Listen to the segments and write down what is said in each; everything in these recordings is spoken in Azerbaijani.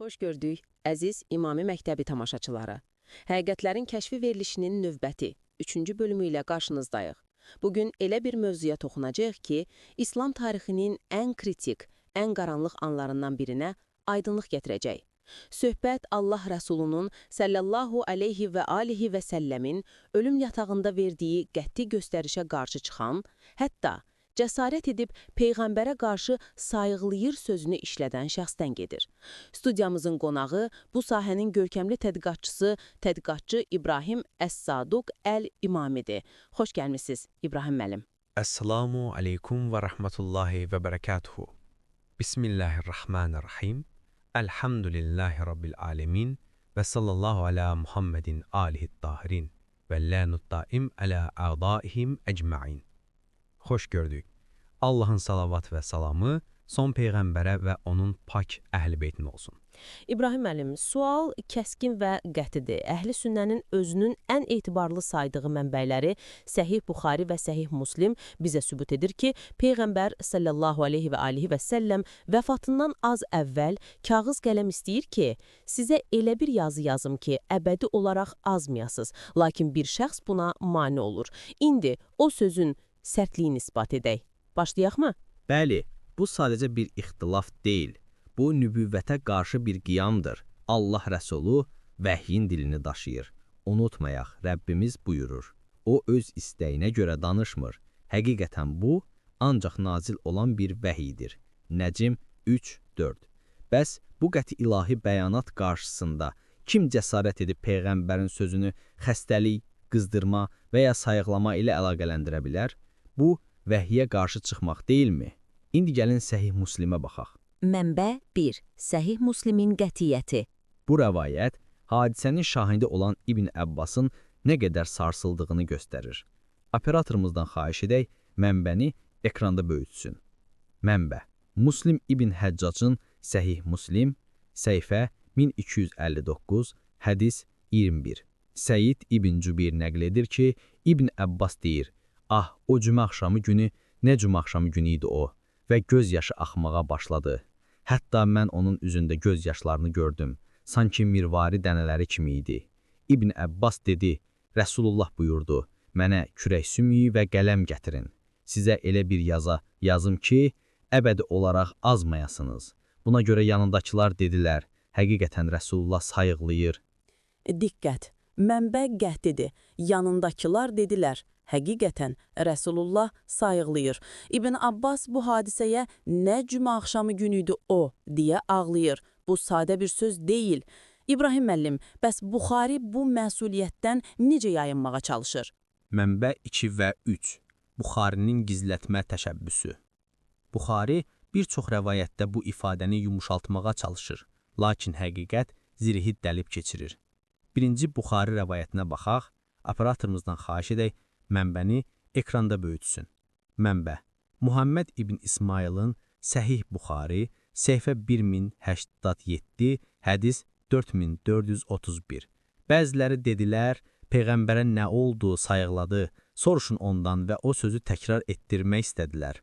Xoş gördük, əziz İmami Məktəbi tamaşaçıları. Həqiqətlərin kəşfi verilişinin növbəti, 3-cü bölümü ilə qarşınızdayıq. Bugün elə bir mövzuya toxunacağıq ki, İslam tarixinin ən kritik, ən qaranlıq anlarından birinə aydınlıq gətirəcək. Söhbət Allah Rəsulunun sallallahu aleyhi və alihi və səlləmin ölüm yatağında verdiyi qəti göstərişə qarşı çıxan, hətta cəsarət edib Peyğəmbərə qarşı sayıqlayır sözünü işlədən şəxsdən gedir. Studiyamızın qonağı bu sahənin görkəmli tədqiqatçı İbrahim Əs-Saduq Əl-İmamidir. Xoş gəlmisiniz İbrahim müəllim. Esselamu aleykum və rəhmətullahi və bərəkatuhu. Bismillahirrahmanirrahim. Elhamdülillahi Rabbil alemin və sallallahu ala Muhammedin alihi-tahirin və lənut-daim alə a'daihim əcma'in. Xoş gördük. Allahın salavat və salamı son Peyğəmbərə və onun pak əhl-i beytin olsun. İbrahim müəllim, sual kəskin və qətidir. Əhli sünnənin özünün ən etibarlı saydığı mənbələri Səhih Buxari və Səhih Muslim bizə sübut edir ki, Peyğəmbər sallallahu aleyhi və alihi və səlləm vəfatından az əvvəl kağız qələm istəyir ki, sizə elə bir yazı yazım ki, əbədi olaraq azmayasınız, lakin bir şəxs buna mane olur. İndi o sözün sərtliyini isbat edək. Başlayaq mı? Bəli, bu sadəcə bir ixtilaf deyil. Bu nübüvvətə qarşı bir qiyamdır. Allah Rəsulu vəhyin dilini daşıyır. Unutmayaq, Rəbbimiz buyurur. O öz istəyinə görə danışmır. Həqiqətən bu, ancaq nazil olan bir vəhidir. Nəcm 3-4. Bəs bu qəti ilahi bəyanat qarşısında kim cəsarət edib Peyğəmbərin sözünü xəstəlik, qızdırma və ya sayıqlama ilə əlaqələndirə bilər? Bu, vəhiyyə qarşı çıxmaq deyilmi? İndi gəlin Səhih Muslimə baxaq. Mənbə 1. Səhih Muslimin qətiyyəti. Bu rəvayət, hadisənin şahidi olan İbn Əbbasın nə qədər sarsıldığını göstərir. Operatorumuzdan xahiş edək, mənbəni ekranda böyütsün. Mənbə, Muslim İbn Həccacın Səhih Muslim, səhifə 1259, hədis 21. Səid İbn Cübeyr nəql edir ki, İbn Əbbas deyir, ah, o cümə axşamı günü, nə cümə axşamı günü idi o və göz yaşı axmağa başladı. Hətta mən onun üzündə göz yaşlarını gördüm, sanki mirvari dənələri kimi idi. İbn Əbbas dedi, Rəsulullah buyurdu, mənə kürək sümüyü və qələm gətirin. Sizə elə bir yazım ki, əbədi olaraq azmayasınız. Buna görə yanındakılar dedilər, həqiqətən Rəsulullah sayıqlayır. Diqqət, mənbə qəhdidir. Yanındakılar dedilər, həqiqətən Rəsulullah sayıqlayır. İbn Abbas bu hadisəyə nə cümə axşamı günüydü o, deyə ağlayır. Bu sadə bir söz deyil. İbrahim müəllim, bəs Buxari bu məsuliyyətdən necə yayınmağa çalışır? Mənbə 2 və 3. Buxarinin gizlətmə təşəbbüsü. Buxari bir çox rəvayətdə bu ifadəni yumuşaltmağa çalışır, lakin həqiqət zirihid dəlib keçirir. Birinci Buxari rəvayətinə baxaq, operatorumuzdan xahiş edək, mənbəni ekranda böyütsün. Mənbə, Muhammed İbn İsmailin Səhih Buxari, səhifə 1087, hədis 4431. Bəziləri dedilər, Peyğəmbərə nə oldu, sayıqladı, soruşun ondan və o sözü təkrar etdirmək istədilər.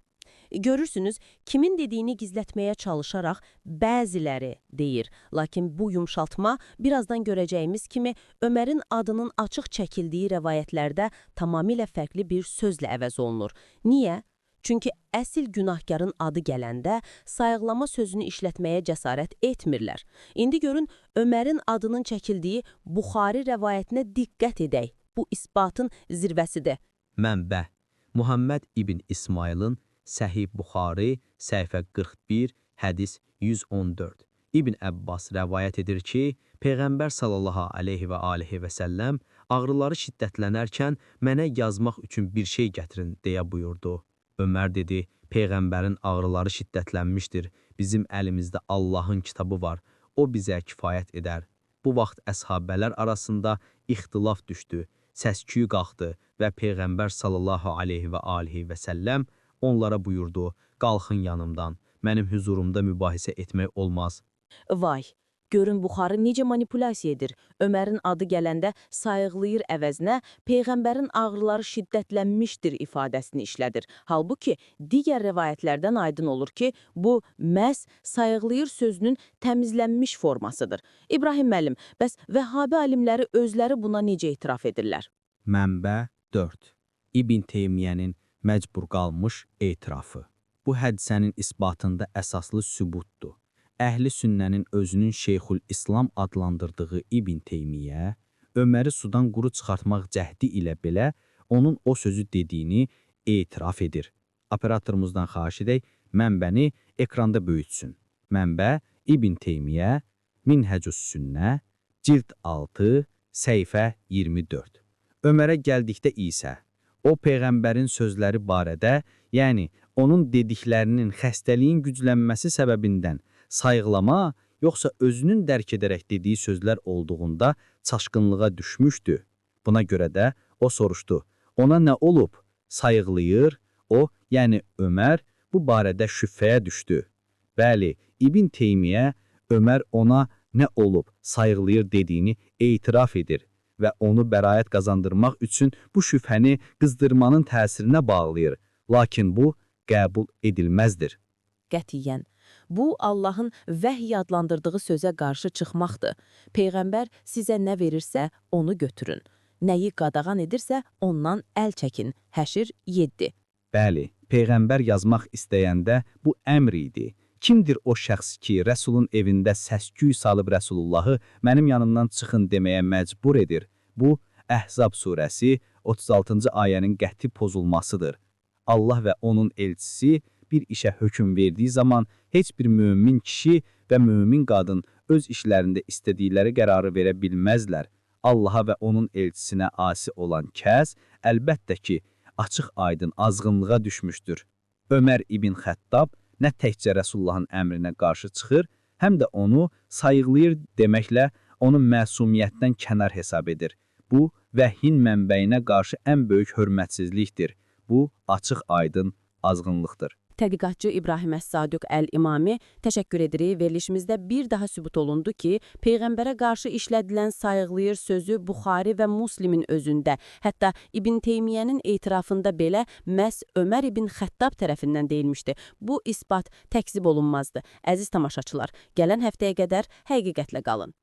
Görürsünüz, kimin dediyini gizlətməyə çalışaraq bəziləri deyir. Lakin bu yumşaltma birazdan görəcəyimiz kimi Ömərin adının açıq çəkildiyi rəvayətlərdə tamamilə fərqli bir sözlə əvəz olunur. Niyə? Çünki əsl günahkarın adı gələndə sayıqlama sözünü işlətməyə cəsarət etmirlər. İndi görün, Ömərin adının çəkildiyi Buxari rəvayətinə diqqət edək. Bu isbatın zirvəsidir. Mənbə, Muhammed İbn İsmailin Səhih Buxari, səhifə 41, hədis 114. İbn Əbbas rəvayət edir ki, Peyğəmbər sallallahu aleyhi və alihi və səlləm ağrıları şiddətlənərkən mənə yazmaq üçün bir şey gətirin deyə buyurdu. Ömər dedi, Peyğəmbərin ağrıları şiddətlənmişdir, bizim əlimizdə Allahın kitabı var, o bizə kifayət edər. Bu vaxt əshabələr arasında ixtilaf düşdü, səs-küy qalxdı və Peyğəmbər sallallahu aleyhi və alihi və səlləm onlara buyurdu, qalxın yanımdan, mənim huzurumda mübahisə etmək olmaz. Vay, Görün Buxarı necə manipulyasiya edir. Ömərin adı gələndə sayıqlayır əvəzinə Peyğəmbərin ağrıları şiddətlənmişdir ifadəsini işlədir. Halbuki digər rəvayətlərdən aydın olur ki, bu məhz sayıqlayır sözünün təmizlənmiş formasıdır. İbrahim müəllim, bəs Vəhhabi alimləri özləri buna necə etiraf edirlər? Mənbə 4. İbn Teymiyyənin məcbur qalmış etirafı. Bu hədisənin isbatında əsaslı sübutdur. Əhli sünnənin özünün Şeyxül İslam adlandırdığı İbn Teymiyyə, Öməri sudan quru çıxartmaq cəhdi ilə belə onun o sözü dediyini etiraf edir. Operatorumuzdan xahiş edək, mənbəni ekranda böyütsün. Mənbə İbn Teymiyyə, Minhəcus Sünnə, cild 6, səhifə 24. Ömərə gəldikdə isə, o Peyğəmbərin sözləri barədə, yəni onun dediklərinin xəstəliyin güclənməsi səbəbindən sayıqlama, yoxsa özünün dərk edərək dediyi sözlər olduğunda çaşqınlığa düşmüşdü. Buna görə də o soruşdu, ona nə olub? Sayıqlayır, o, yəni Ömər, bu barədə şübhəyə düşdü. Bəli, İbn Teymiyyə, Ömər ona nə olub, sayıqlayır dediyini etiraf edir və onu bəraət qazandırmaq üçün bu şübhəni qızdırmanın təsirinə bağlayır. Lakin bu qəbul edilməzdir. Qətiyyən. Bu, Allahın vəhy adlandırdığı sözə qarşı çıxmaqdır. Peyğəmbər sizə nə verirsə, onu götürün. Nəyi qadağan edirsə, ondan əl çəkin. Həşr 7. Bəli, Peyğəmbər yazmaq istəyəndə bu əmr idi. Kimdir o şəxs ki, Rəsulun evində səsküy salıb Rəsulullahı mənim yanımdan çıxın deməyə məcbur edir? Bu, Əhzab surəsi 36-cı ayənin qəti pozulmasıdır. Allah və onun elçisi bir işə hökm verdiyi zaman heç bir mömin kişi və mömin qadın öz işlərində istədikləri qərarı verə bilməzlər. Allaha və onun elçisinə asi olan kəs, əlbəttə ki, açıq aydın azğınlığa düşmüşdür. Ömər ibn Xəttab nə təkcə Rəsullahın əmrinə qarşı çıxır, həm də onu sayıqlayır deməklə onu məsumiyyətdən kənar hesab edir. Bu, vəhyin mənbəyinə qarşı ən böyük hörmətsizlikdir. Bu, açıq aydın azğınlıqdır. Tədqiqatçı İbrahim Əs-Sadiq Əl-İmami təşəkkür edirik. Verilişimizdə bir daha sübut olundu ki, Peyğəmbərə qarşı işlədilən sayıqlayır sözü Buxari və Muslimin özündə, hətta İbn Teymiyyənin etirafında belə məhz Ömər ibn Xəttab tərəfindən deyilmişdi. Bu isbat təkzib olunmazdı. Əziz tamaşaçılar, gələn həftəyə qədər həqiqətlə qalın.